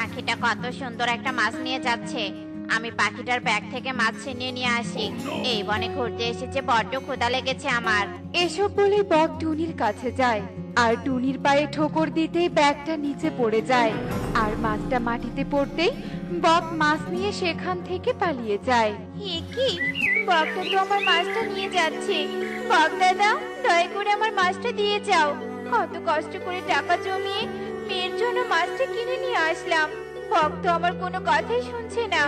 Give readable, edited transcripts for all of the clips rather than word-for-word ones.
পাখিটা কত সুন্দর একটা মাছ নিয়ে যাচ্ছে। আমি পাখিটার ব্যাগ থেকে মাছ ছিনিয়ে নিয়ে আসি। এই বনে ঘুরতে এসেছে, বড্ড ক্ষুধা লেগেছে আমার। এসব বলে বক টুনির কাছে যায়, আর টুনির পায়ে ঠোকর দিতেই ব্যাগটা নিচে পড়ে যায়। আর মাছটা মাটিতে পড়তেই বক মাছ নিয়ে সেখান থেকে পালিয়ে যায়। এ কি, বকটা তো আমার মাছটা নিয়ে যাচ্ছে। বক দাদা, দয়া করে আমার মাছটা দিয়ে যাও। কত কষ্ট করে টাকা জমিয়ে মেয়ের জন্য মাছটা কিনে নিয়ে আসলাম। বক তো আমার কোনো কথাই শুনছে না।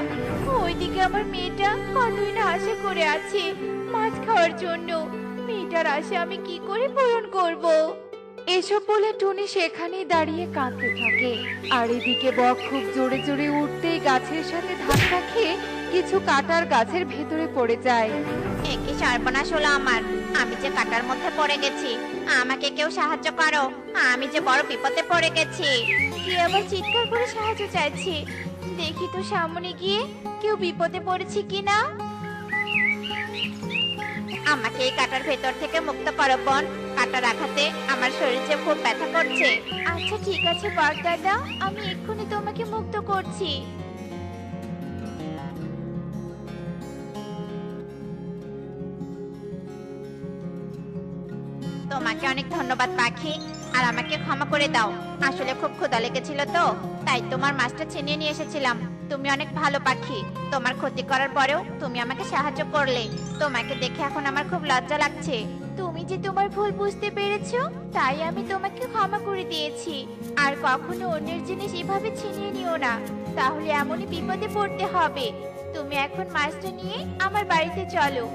ওইদিকে আমার মেয়েটা কতই না আশা করে আছে মাছ খাওয়ার জন্য। মেয়েটার আশা আমি কি করে পূরণ করব? এসব বলে টুনি সেখানেই দাঁড়িয়ে কাঁদতে থাকে। আর এদিকে বক খুব জোরে জোরে উঠতেই গাছের সাথে ধাক্কা খেয়ে কিছু কাটার গাছের ভেতরে পড়ে যায়। একই সর্বনাশ হলো আমার। আমি যে কাটার মধ্যে পড়ে গেছি। আমাকে কেউ সাহায্য করো, আমি যে বড় বিপদে পড়ে গেছি। কি আবার চিৎকার করে সাহায্য চাইছি? দেখি তো সামনে গিয়ে কেউ বিপদে পড়েছে কিনা। আমাকে এই কাটার ভেতর থেকে মুক্ত করো বোন। কাটার আঘাতে আমার শরীরে খুব ব্যথা করছে। আচ্ছা ঠিক আছে বাঘ দাদা, আমি এক্ষুনি তোমাকে মুক্ত করছি। তোমাকে অনেক ধন্যবাদ পাখি, আর আমাকে ক্ষমা করে দাও। আসলে খুব ক্ষুধা লেগেছিল তো, তাই তোমার মাছটা ছিনিয়ে নিয়ে এসেছিলাম। তুমি অনেক ভালো পাখি। তোমার ক্ষতি করার পরেও তুমি আমাকে সাহায্য করলে। তোমাকে দেখে এখন আমার খুব লজ্জা লাগছে। তুমি যে তোমার ভুল বুঝতে পেরেছো, তাই আমি তোমাকে ক্ষমা করে দিয়েছি। আর কখনো অন্যের জিনিস এভাবে ছিনিয়ে নিও না, তাহলে এমনই বিপদে পড়তে হবে। তুমি এখন মাছটা নিয়ে আমার বাড়িতে চলো।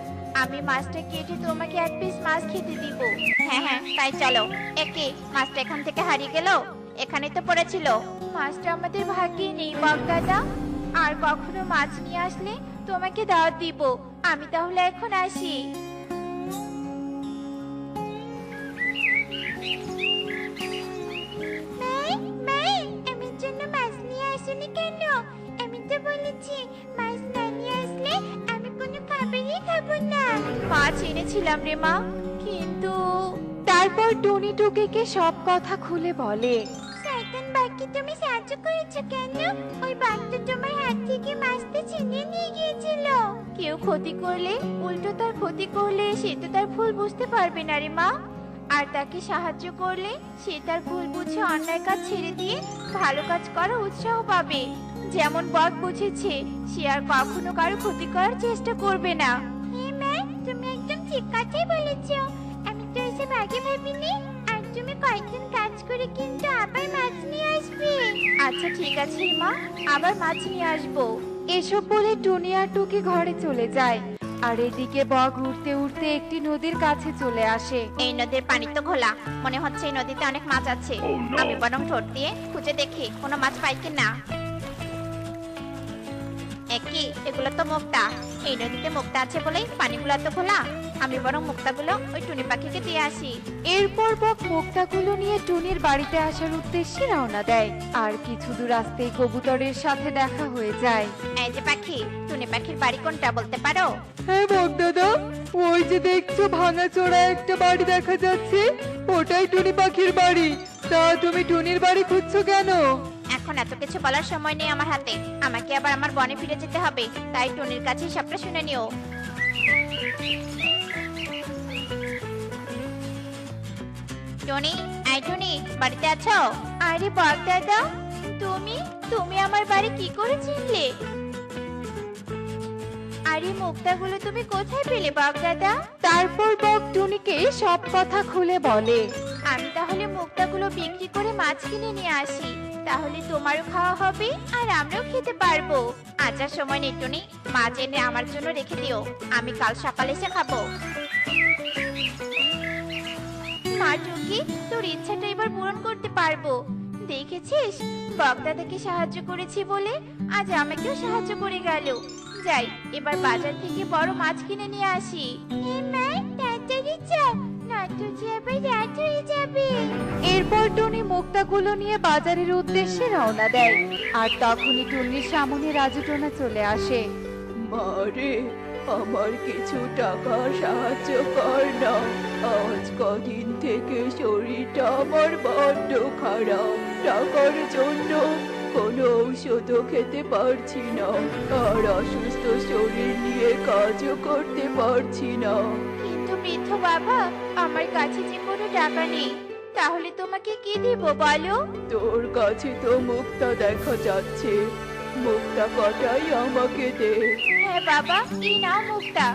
আমি মাছটা কেটে তোমাকে এক পিস মাছ খেতে দিব। হ্যাঁ হ্যাঁ, তাই চলো। একে মাছটা এখান থেকে হারিয়ে গেল, এখানে তো পড়েছিল। মাছটা আমাদের ভাগ্যে নেই বক দাদা। আর কখনো মাছ নিয়ে আসলে তোমাকে দাওয়াত দিব। আমি তাহলে এখন আসি। আমার জন্য মাছ নিয়ে আসেনি কেন? আমি তো বলেছি মাছ না নিয়ে আসলে আমি কোনো খাবারই খাবো না। মাছ এনেছিলাম রে মা, কিন্তু তারপর টুনি টুকিকে সব কথা খুলে বলে। শয়তান বাঘকে তুমি সাহায্য করেছো কেন? ওই বাঘটা তোমার হাত থেকে মাছটা ছিনিয়ে নিয়ে গিয়েছিল। কেউ ক্ষতি করলে, উল্টো তার ক্ষতি করলে, সে তো তার ভুল বুঝতে পারবে না রে মা। আর তাকে সাহায্য করলে সে তার ভুল বুঝে অন্যায় কাজ ছেড়ে দিয়ে ভালো কাজ করার উৎসাহ পাবে। যেমন বক বুঝেছে, সে আর কখনো কারো ক্ষতি করার চেষ্টা করবে না। হ্যাঁ মা, তুমি একদম ঠিক কথাই বলেছো। আমি তো এসব আগে ভাবিনি। আর তুমি কয়েকদিন কাজ করে কিন্তু আবার মাছ নিয়ে আসবে। আচ্ছা ঠিক আছে মা, আবার মাছ নিয়ে আসবো। এসব বলে টুনি আর টুকি ঘরে চলে যায়। আর এদিকে বক উঠতে উঠতে একটি নদীর কাছে চলে আসে। এই নদীর পানি তো ঘোলা, মনে হচ্ছে এই নদীতে অনেক মাছ আছে। আমি বরং ঠোঁট দিয়ে খুঁজে দেখি কোনো মাছ পাই কিনা। একই, এগুলো তো মুক্তা। এই নদীতে মুক্তা আছে বলেই পানিগুলো তো খোলা। আমি বরং মুক্তাগুলো ওই টুনি পাখিকে দিয়ে আসি। এরপর বক মুক্তাগুলো নিয়ে টুনির বাড়িতে আসার উদ্দেশ্যে রওনা দেয়। আর কিছু দূর আসতেই কবুতরের সাথে দেখা হয়ে যায়। এই যে পাখি, টুনি পাখির বাড়ি কোনটা বলতে পারো? হ্যাঁ বক দাদা, ওই যে দেখছো ভাঙাচোরা একটা বাড়ি দেখা যাচ্ছে, ওটাই টুনি পাখির বাড়ি। তা তুমি টুনির বাড়ি খুঁজছো কেন? এখন এত কিছু বলার সময় নেই আমার হাতে। আমাকে আবার আমার বনে ফিরে যেতে হবে, তাই টুনির কাছে সবটা শুনে নিও। টনি, এই টনি, বাড়িতে আছো? আরে বক দাদা, তুমি তুমি আমার বাড়ি কি করে চিনলে? আরে মুক্তাগুলো তুমি কোথায় পেলে বক দাদা? তারপর বক টুনিকে সব কথা খুলে বলে। আমি তাহলে মুক্তাগুলো বিক্রি করে মাছ কিনে নিয়ে আসি, তাহলে তোমারও খাওয়া হবে আর আমরাও খেতে পারবো। আজার সময় নেই টুনি, মাছ এনে আমার জন্য রেখে দিও। আমি কাল সকালে এসে খাবো। মা টুকি, তোর ইচ্ছাটা এবার পূরণ করতে পারবো। দেখেছিস, বকদাদাকে সাহায্য করেছি বলে আজ আমাকেও সাহায্য করে গেল। যাই, এবার বাজার থেকে বড় মাছ কিনে নিয়ে আসি। মা, তাড়াতাড়ি যাও, নয়তো যে আবার রাত হয়ে যাবে। এরপর টুনি মুক্তাগুলো নিয়ে বাজারের উদ্দেশ্যে রওনা দেয়। আর তখনই টুনির সামনে রাজু টোনা চলে আসে। মারে, আমার কিছু টাকা সাহায্য কর না। আজ কদিন থেকে শরীরটা আমার বড্ড খারাপ। টাকার জন্য কোনো ঔষধও খেতে পারছি না, আর অসুস্থ শরীর নিয়ে কাজও করতে পারছি না। কিন্তু বৃদ্ধ বাবা, আমার কাছে যে কোনো টাকা নেই, তাহলে তোমাকে কি দিব বলো? তোর কাছে তো মুক্তা দেখা যাচ্ছে, মুক্তা কটাই আমাকে দে। হ্যাঁ বাবা, এই নাও মুক্তা।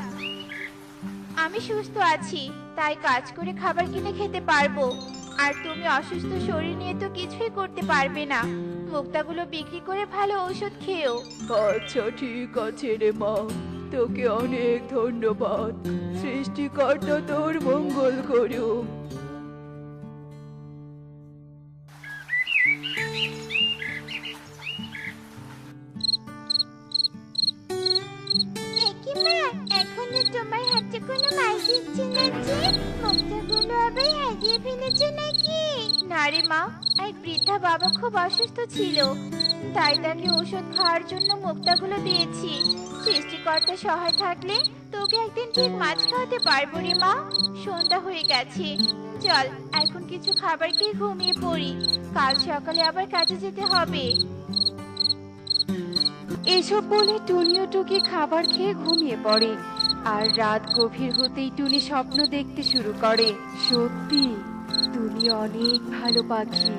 আমি সুস্থ আছি, তাই কাজ করে খাবার কিনে খেতে পারবো। আর তুমি অসুস্থ শরীর নিয়ে তো কিছুই করতে পারবে না। মুক্তাগুলো বিক্রি করে ভালো ঔষধ খেও। আচ্ছা ঠিক আছে রে মা, তোকে অনেক ধন্যবাদ। সৃষ্টিকর্তা তোর মঙ্গল করুক। এখনো তোমার হাতে কোনো মাছ দিচ্ছে না যে? মুক্তাগুলো আবার হারিয়ে ফেলেছে নাকি? না রে মা, এক বৃদ্ধা বাবা খুব অসুস্থ ছিল, তাই তাকে ওষুধ খাওয়ার জন্য মুক্তাগুলো দিয়েছি। সৃষ্টিকর্তা সহায় থাকলে তোকে একদিন ঠিক মাছ খাওয়াতে পারবো রে মা। সন্ধ্যা হয়ে গেছে, চল এখন কিছু খাবার খেয়ে ঘুমিয়ে পড়ি, কাল সকালে আবার কাজে যেতে হবে। এসব বলে টুনি ও টুকি খাবার খেয়ে ঘুমিয়ে পড়ে। আর রাত গভীর হতেই টুনি স্বপ্ন দেখতে শুরু করে। সত্যি তুমি অনেক ভালো পাখি,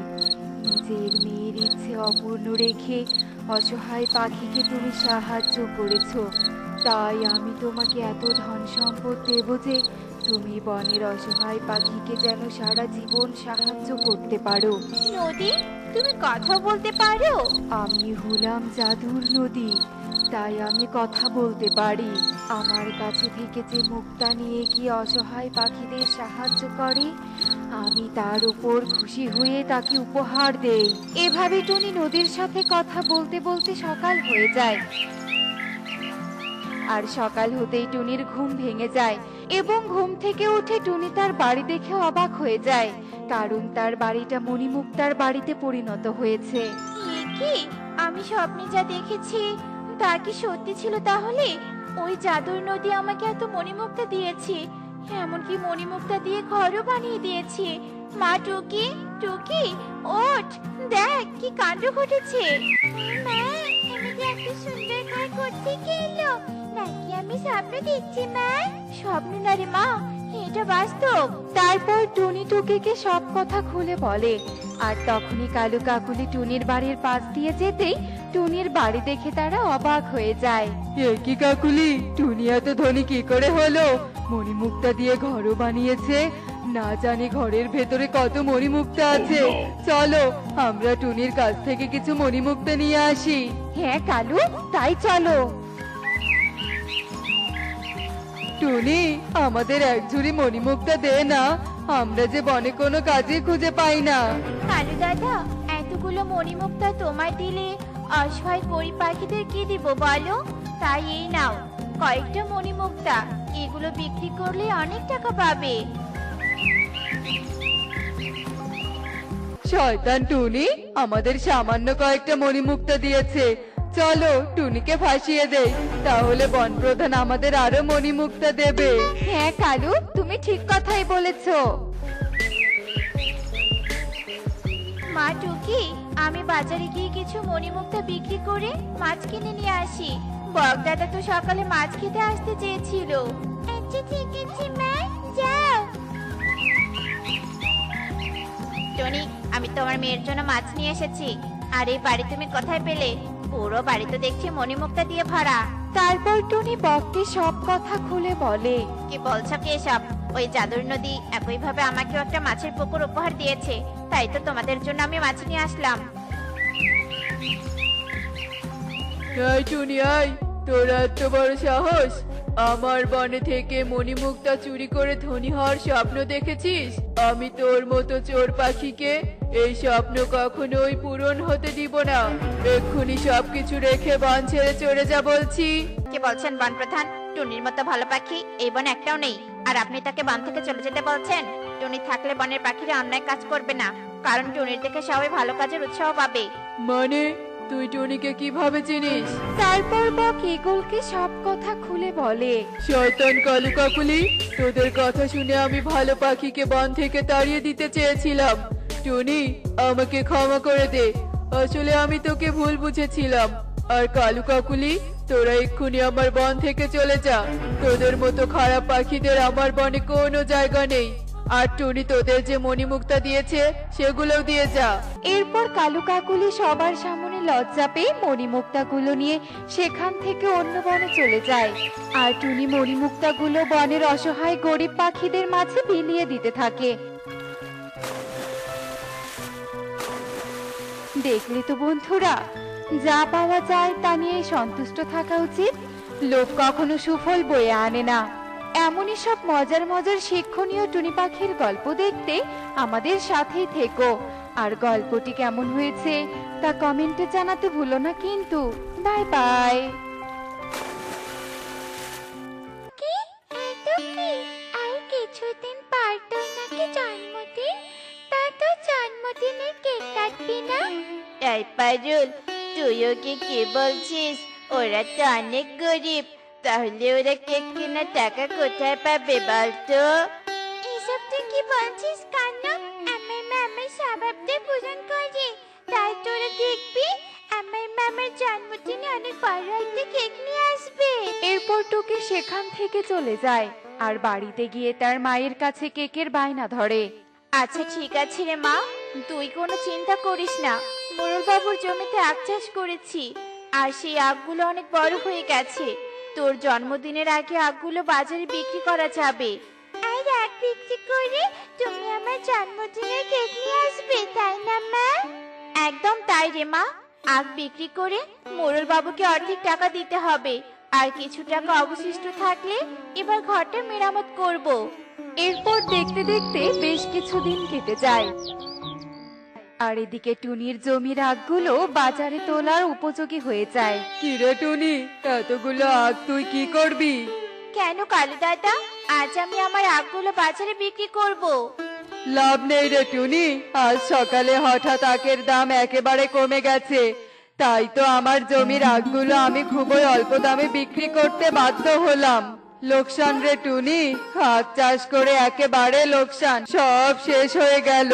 নিজের মেয়ের ইচ্ছে অপূর্ণ রেখে অসহায় পাখিকে তুমি সাহায্য করেছো। তাই আমি তোমাকে এত ধন সম্পদ দেব যে তুমি বনের অসহায় পাখিকে যেন সারা জীবন সাহায্য করতে পারো। নদী, তুমি কথা বলতে পারো? আমি হলাম জাদুর নদী, তাই আমি কথা বলতে পারি। আমার কাছে থেকে যে মুক্তা নিয়ে গিয়ে অসহায় পাখিদের সাহায্য করে, আমি তার উপর খুশি হয়ে তাকে উপহার দেই। এভাবে টুনি নদীর সাথে কথা বলতে বলতে সকাল হয়ে যায়। আর সকাল হতেই টুনির ঘুম ভেঙে যায় এবং ঘুম থেকে উঠে টুনি তার বাড়ি দেখে অবাক হয়ে যায়, কারণ তার বাড়িটা মণিমুক্তার বাড়িতে পরিণত হয়েছে। এ কি, আমি স্বপ্নে যা দেখেছি তা কি সত্যি ছিল তাহলে? ওই জাদুর নদী আমাকে এত মণিমুক্তা দিয়েছে, এমনকি মণিমুক্তা দিয়ে ঘরও বানিয়ে দিয়েছে। মা টুকি, টুকি ওঠ, দেখ কি কাণ্ড ঘটেছে। মা, আমাকে এত সুন্দর ঘর করতে গেলো নাকি আমি স্বপ্ন দেখছি? মা, স্বপ্ন না রে মা, এটা বাস্তব। তারপর টুনি টুকিকে সব কথা খুলে বলে। আর তখনই কালু কাকুলি টুনির বাড়ির পাশ দিয়ে যেতেই টুনির বাড়ি দেখে তারা অবাক হয়ে যায়। কি কাকুলি, টুনি এত ধনী কি করে হলো? মণিমুক্তা দিয়ে ঘরও বানিয়েছে, না জানি ঘরের ভেতরে কত মণিমুক্তা আছে। চলো আমরা টুনির কাছ থেকে কিছু মণিমুক্তা নিয়ে আসি। হ্যাঁ কালু, তাই চলো। টুনি, আমাদের এক ঝুড়ি মণিমুক্তা দে না, আমরা যে বনে কোনো কাজে খুঁজে পাই না। কালু দাদা, এতগুলো মণিমুক্তা তোমায় দিলে অসহায় গরিব পাখিদের কি দিব বলো? তাই এই নাও কয়েকটা মণিমুক্তা, এগুলো বিক্রি করলে অনেক টাকা পাবে। শয়তান টুনি আমাদের সামান্য কয়েকটা মণিমুক্তা দিয়েছে। চলো টুনিকে ফাঁসিয়ে দেই, তাহলে বন প্রধান আমাদের আরো মণিমুক্তা দেবে। হ্যাঁ কালু, তুমি ঠিক কথাই বলেছো। মা টুকি, আমি বাজারে গিয়ে কিছু মণিমুক্তা বিক্রি করে মাছ কিনে নিয়ে আসি। বক দাদা তো সকালে মাছ খেতে আসতে চেয়েছিল। আচ্ছা ঠিক আছে মা, যাও। টনি, আমি তোমার মেয়ের জন্য মাছ নিয়ে এসেছি। আর এই বাড়ি তুমি কোথায় পেলে? পুরো বাড়ি তো দেখছি মণিমুক্তা দিয়ে ভরা। তারপর টুনি বককে সব কথা খুলে বলে। কি বলছো কি এসব? ওই জাদুর নদী একইভাবে আমাকেও একটা মাছের পুকুর উপহার দিয়েছে, তাই তো তোমাদের জন্য আমি মাছ নিয়ে আসলাম। এই টুনি, আয়, তোর এত বড় সাহস! আমার বনে থেকে মণিমুক্তা চুরি করে ধনী হওয়ার স্বপ্ন দেখেছিস? আমি তোর মতো চোর পাখিকে এই স্বপ্ন কখনোই পূরণ হতে দিব না। এক্ষুনি সবকিছু রেখে বন ছেড়ে চলে যা বলছি। কি বলছেন বন প্রধান? টুনির মতো ভালো পাখি এই বনে একটাও নেই, আর আপনি তাকে বন থেকে চলে যেতে বলছেন? টুনি থাকলে বনের পাখিরা অন্যায় কাজ করবে না, কারণ টুনির দেখে সবাই ভালো কাজের উৎসাহ পাবে। মানে তুই টুনিকে কিভাবে চিনিস? তারপর বক ইগলকে সব কথা খুলে বলে। শয়তান কালু কাকুলি, তোদের কথা শুনে আমি ভালো পাখিকে বন থেকে তাড়িয়ে দিতে চেয়েছিলাম। টুনি, আমাকে ক্ষমা করে দে। আসলে আমি তোকে ভুল বুঝেছিলাম। আর কালু কাকুলি, তোরা এক্ষুনি আমার বন থেকে চলে যা। তোদের মতো খারাপ পাখিদের আমার বনে কোনো জায়গা নেই। আর টুনি তোদের যে মণিমুক্তা দিয়েছে সেগুলোও দিয়ে যা। এরপর কালু কাকুলি সবার সামনে লজ্জা পেয়ে মণিমুক্তাগুলো নিয়ে সেখান থেকে অন্য বনে চলে যায়। আর টুনি মণিমুক্তাগুলো বনের অসহায় গরিব পাখিদের মাঝে বিলিয়ে দিতে থাকে। দেখলে তো বন্ধুরা, যা পাওয়া যায় তা নিয়ে সন্তুষ্ট থাকা উচিত। লোভ কখনো সুফল বয়ে আনে না। এমনই সব মজার মজার শিক্ষণীয় টুনি পাখির গল্প দেখতে আমাদের সাথেই থেকো। আর গল্পটি কেমন হয়েছে তা কমেন্টে জানাতে ভুলো না কিন্তু। Bye bye. আর কিছুদিন পর তো নাকি জন্মদিন, তা তো জন্মদিনে কেক কাটবি না? এই পারুল, তুইও কি বলছিস? ওরা তো অনেক গরিব, তাহলে ওরা কেক কেনার টাকা কোথায় পাবে বলতো? এসব তুই কি বলছিস কান্না? আমার মামার স্বভাবটা পূরণ করে, তাই তোরা দেখবি আমার মামার জন্মদিনে অনেক বড় একটা কেক নিয়ে আসবে। এরপর টুকি সেখান থেকে চলে যায় আর বাড়িতে গিয়ে তার মায়ের কাছে কেকের বায়না ধরে। আচ্ছা ঠিক আছে রে মা, তুই কোনো চিন্তা করিস না। মোরল বাবুর জমিতে আখ চাষ করেছি, আর সেই আখগুলো অনেক বড় হয়ে গেছে। তোর জন্মদিনের আগে আখগুলো বাজারে বিক্রি করা যাবে। আর আখ বিক্রি করে তুমি আমার জন্মদিনের কেক নিয়ে আসবে, তাই না মা? একদম তাই রে মা। আখ বিক্রি করে মোরল বাবুকে অর্ধেক টাকা দিতে হবে, আর কিছু টাকা অবশিষ্ট থাকলে এবার ঘরটা মেরামত করব। এরপর দেখতে দেখতে বেশ কিছুদিন কেটে যায়। আর এদিকে টুনির জমির আখগুলো বাজারে তোলার উপযোগী হয়ে যায়। কিরে টুনি, এতগুলো আখ তুই কি করবি? কেন কালু দাদা, আজ আমি আমার আখগুলো বাজারে বিক্রি করব। লাভ নেই রে টুনি, আজ সকালে হঠাৎ আখের দাম একেবারে কমে গেছে। তাই তো আমার জমির আখগুলো আমি খুবই অল্প দামে বিক্রি করতে বাধ্য হলাম। লোকসান রে টুনি, আখ চাষ করে একেবারে লোকসান, সব শেষ হয়ে গেল।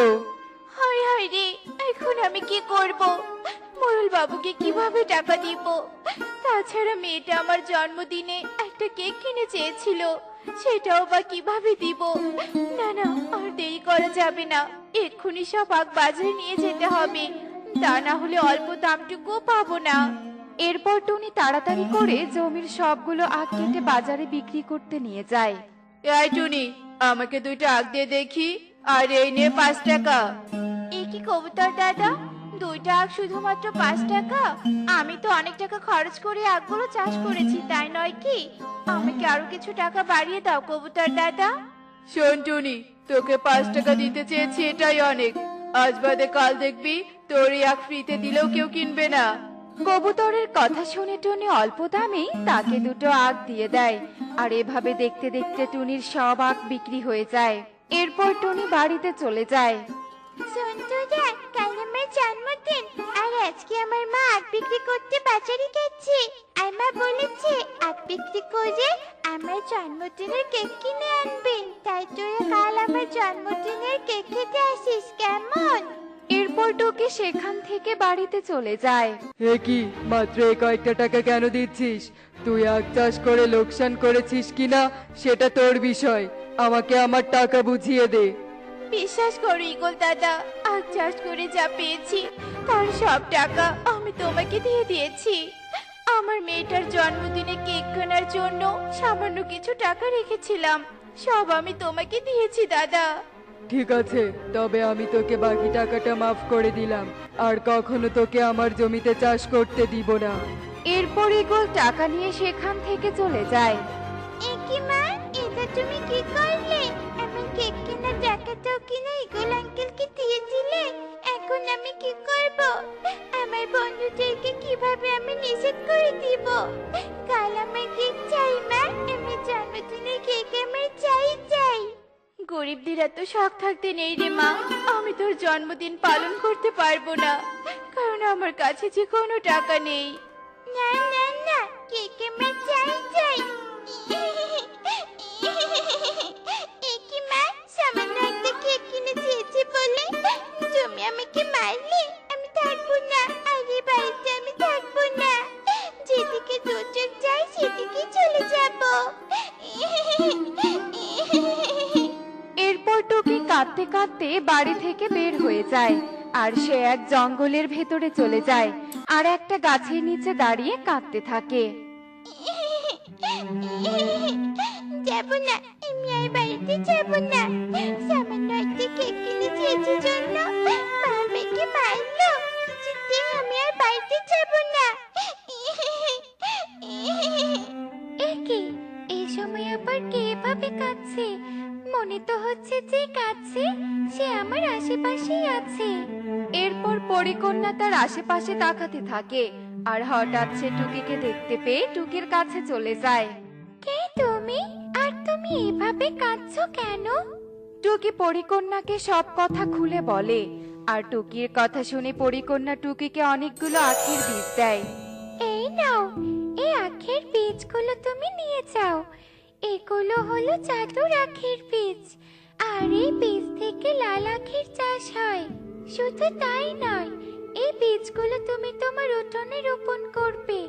হায় হায় রে, এখন আমি কি করব? মোরল বাবুকে কিভাবে টাকা দিব? তাছাড়া মেয়েটা আমার জন্মদিনে একটা কেক কিনে চেয়েছিল, সেটাও বা কিভাবে দিব? না না, আর দেরি করা যাবে না, এক্ষুনি সব আখ বাজারে নিয়ে যেতে হবে, তা না হলে অল্প দামটুকু পাবো না। এরপর টুনি তাড়াতাড়ি করে জমির সবগুলো আখ কেটে বাজারে বিক্রি করতে নিয়ে যায়। এই টুনি, আমাকে 2টা আখ দিয়ে দেখি, আর এই নে 5 টাকা। এ কি কবুতর দাদা, 2টা আখ শুধুমাত্র 5 টাকা? আমি তো অনেক টাকা খরচ করে আখগুলো চাষ করেছি, তাই নয় কি? আমাকে আরো কিছু টাকা বাড়িয়ে দাও কবুতর দাদা। শোন টুনি, তোকে 5 টাকা দিতে চেয়েছি, এটাই অনেক। আজ বাদে কাল দেখবি তোর এই আখ ফ্রিতে দিলেও কেউ কিনবে না। কবুতরের কথা শুনে টুনি অল্প দামেই তাকে 2টো আখ দিয়ে দেয়। আর এভাবে দেখতে দেখতে টুনির সব আখ বিক্রি হয়ে যায়। এরপর টুনি বাড়িতে চলে যায়। সন্তুদা, কাল আমার জন্মদিন, আর আজকে আমার মা আখ বিক্রি করতে বাজারে গেছে। আর মা বলেছে আখ বিক্রি করে আমার জন্মদিনের কেক কিনে আনবে। তাই তোরা কাল আমার জন্মদিনের কেক খেতে আসিস, কেমন? এরপর টুকি সেখান থেকে বাড়িতে চলে যায়। এ কি, মাত্র এই কয়েকটা টাকা কেন দিচ্ছিস? তুই আখ চাষ করে লোকসান করেছিস কিনা সেটা তোর বিষয়, আমাকে আমার টাকা বুঝিয়ে দে। বিশ্বাস করো ইগল দাদা, আখ চাষ করে যা পেয়েছি তার সব টাকা আমি তোমাকে দিয়ে দিয়েছি। আমার মেয়েটার জন্মদিনে কেক কেনার জন্য সামান্য কিছু টাকা রেখেছিলাম, সব আমি তোমাকে দিয়েছি দাদা। ঠিক আছে, তবে আমি তোকে বাকি টাকাটা মাফ করে দিলাম, আর কখনো তোকে আমার জমিতে চাষ করতে দিব না। এরপর ইগল টাকা নিয়ে সেখান থেকে চলে যায়। একি মা, এটা তুমি কি করলে? আমার কেক কেনার টাকাটাও কিনা ইগল আঙ্কেলকে দিয়ে দিলে। এখন আমি কি করব? আমার বন্ধুদেরকে কিভাবে আমি নিষেধ করে দিব? কাল আমার কেক চাই মা, আমার জন্মদিনের কেক আমার চাই। গরিবদের এত শখ থাকতে নেই রে মা, আমি তোর জন্মদিন পালন করতে পারবো না, কারণ আমার কাছে যে কোনো টাকা নেই। না না না, কেক আমার চাই। একি মা, সামান্য একটা কেক কিনে চেয়েছি বলে তুমি আমাকে মারলে? আমি থাকবো না, কাঁদতে বাড়ি থেকে বের হয়ে যায় আর সে এক জঙ্গলের ভেতরে চলে যায় আর একটা গাছের নিচে দাঁড়িয়ে কাঁদতে থাকে। যাবো না, আমি আর বাড়িতে যাবো না। সামান্য একটা কেক কিনেছি এর জন্য বাবাকে মারলো। কিছুতেই আমি আর বাড়িতে যাবো না। একে এই সময় আবার কে এভাবে কাঁদছে? মনে তো হচ্ছে যে কাঁদছে সে আমার আশেপাশেই আছে। এরপর পরিকন্যা তার আশেপাশে তাকাতে থাকে আর হঠাৎ সে টুকিকে দেখতে পেয়ে টুকির কাছে চলে যায়। কে তুমি? আর তুমি এভাবে কাঁদছো কেন? টুকি পরিকন্যাকে সব কথা খুলে বলে আর টুকির কথা শুনে পরিকন্যা টুকিকে অনেকগুলো আখের বীজ দেয়। এই নাও, এই আখের বীজগুলো তুমি নিয়ে যাও। এগুলো হলো জাদুর আখের বীজ, আর এই বীজ থেকে লাল আখের চাষ হয়। শুধু তাই নয়, এই বীজগুলো তুমি তোমার উঠোনে রোপণ করবে,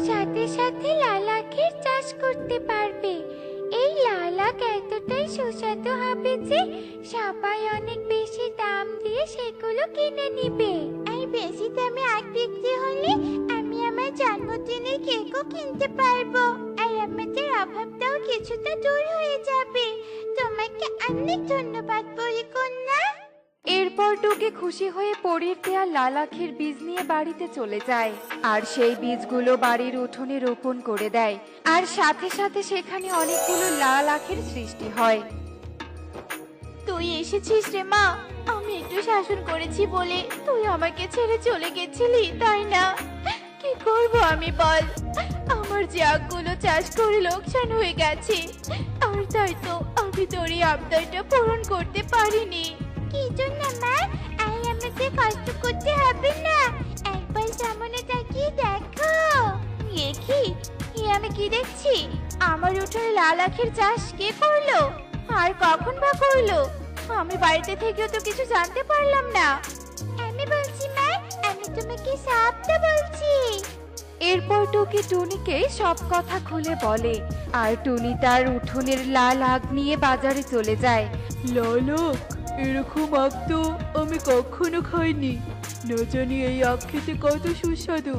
সাথে সাথে লাল আখের চাষ করতে পারবে। এই লাল আখ এতটাই সুস্বাদু হবে যে সবাই অনেক বেশি দাম দিয়ে সেগুলো কিনে নিবে। আর বেশি দামে আখ বিক্রি হলে আমি আমার জন্মদিনের কেকও কিনতে পারবো, আর আমাদের অভাবটাও কিছুটা দূর হয়ে যাবে। তোমাকে অনেক ধন্যবাদ পরিকন্যা। এরপর টুকি খুশি হয়ে পরীর দেয়া লাল আখের বীজ নিয়ে বাড়িতে চলে যায় আর সেই বীজগুলো বাড়ির উঠোনে রোপণ করে দেয় আর সাথে সাথে সেখানে অনেকগুলো লাল আখের সৃষ্টি হয়। তুই এসেছিস রে মা। আমি একটু শাসন করেছি বলে তুই আমাকে ছেড়ে চলে গেছিলি, তাই না? কি করব আমি বল? আমার যে আখগুলো চাষ করে লোকসান হয়ে গেছে, আর তাই তো আমি তোর এই আবদারটা পূরণ করতে পারিনি। কি জন্য মা? আর আমাকে কষ্ট করতে হবে না। একবার সামনে তাকিয়ে দেখো। আমি কি দেখছি? আমার উঠোনে লাল আখের চাষ কে করলো আর কখন বা করলো? আমি বাড়িতে থেকেও তো কিছু জানতে পারলাম না। আমি বলছি মা, আমি তোমাকে সবটা বলছি। এরপর টুকি টুনিকে সব কথা খুলে বলে আর টুনি তার উঠোনের লাল আখ নিয়ে বাজারে চলে যায়। লাল আখ? এরকম আখ তো আমি কখনো খাইনি। না জানি এই আখ খেতে কত সুস্বাদু।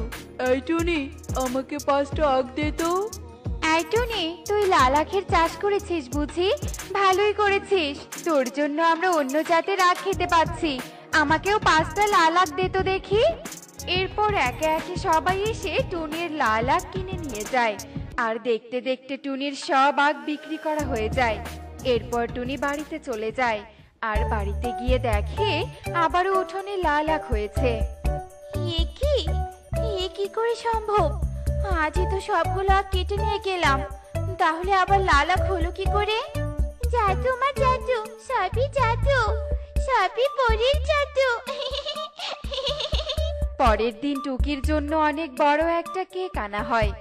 এই টুনি, আমাকে 5টা আখ দে তো। এই টুনি, তুই লাল আখের চাষ করেছিস বুঝি? ভালোই করেছিস, তোর জন্য আমরা অন্য জাতের আখ খেতে পাচ্ছি। আমাকেও 5টা লাল আখ দে তো দেখি। এরপর একে একে সবাই এসে টুনির লাল আখ কিনে নিয়ে যায় আর দেখতে দেখতে টুনির সব আখ বিক্রি করা হয়ে যায়। এরপর টুনি বাড়িতে চলে যায় আর বাড়িতে গিয়ে দেখে আবারও উঠোনে লাল আখ হয়েছে। এ কি করে সম্ভব? আজই তো সবগুলো আখ কেটে নিয়ে গেলাম, তাহলে আবার লাল আখ হলো কি করে? জাদু মা জাদু, সবই জাদু, সবই পরীর জাদু। পরের দিন টুকির জন্য অনেক বড় একটা কেক আনা হয়।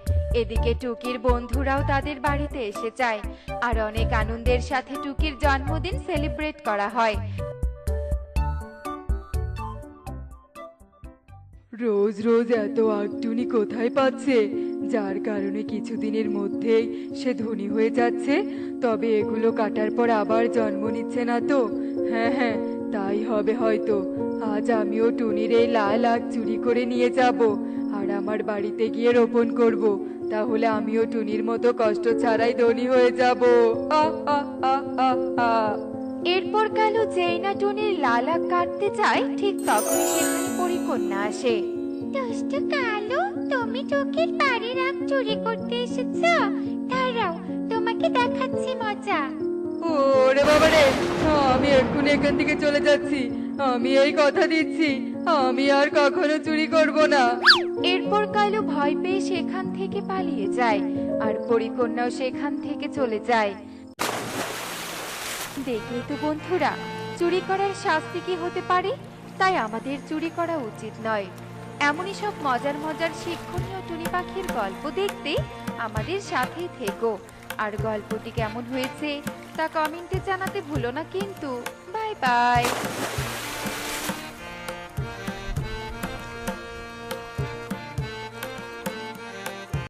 এদিকে টুকির বন্ধুরাও তাদের বাড়িতে এসে যায় আর অনেক আনন্দের সাথে টুকির জন্মদিন সেলিব্রেট করা হয়। রোজ রোজ এত আখ টুনি কোথায় পাচ্ছে, যার কারণে কিছুদিনের মধ্যেই সে ধনী হয়ে যাচ্ছে? তবে এগুলো কাটার পর আবার জন্ম নিচ্ছে না তো? হ্যাঁ হ্যাঁ, তাই হবে হয়তো। আজ আমিও টুনির এই লাল আখ চুরি করে নিয়ে যাব আর আমার বাড়িতে গিয়ে রোপণ করব। তাহলে আমিও টুনির মতো কষ্ট ছাড়াই ধনী হয়ে যাব। এরপর কালু যেই না টুনির লাল আখ কাটতে চায় ঠিক তখনই সেখানে পরিকন্যা আসে। দুষ্টু কালু, তুমি টুকির বাড়ির আখ চুরি করতে এসেছো? দাঁড়াও, তোমাকে দেখাচ্ছি মজা। ওরে বাবা রে, আমি এক্ষুনি এখান থেকে চলে যাচ্ছি। আমি এই কথা দিচ্ছি, আমি আর কখনো চুরি করব না। এরপর কালু ভয় পেয়ে সেখান থেকে পালিয়ে যায় আর পরিকন্যাও সেখান থেকে চলে যায়। দেখলেই তো বন্ধুরা, চুরি করার শাস্তি কি হতে পারে? তাই আমাদের চুরি করা উচিত নয়। এমনই সব মজার মজার শিক্ষণীয় টুনি পাখির গল্প দেখতে আমাদের সাথেই থেকো। আর গল্পটি কেমন হয়েছে তা কমেন্টে জানাতে ভুলো না কিন্তু। Bye bye.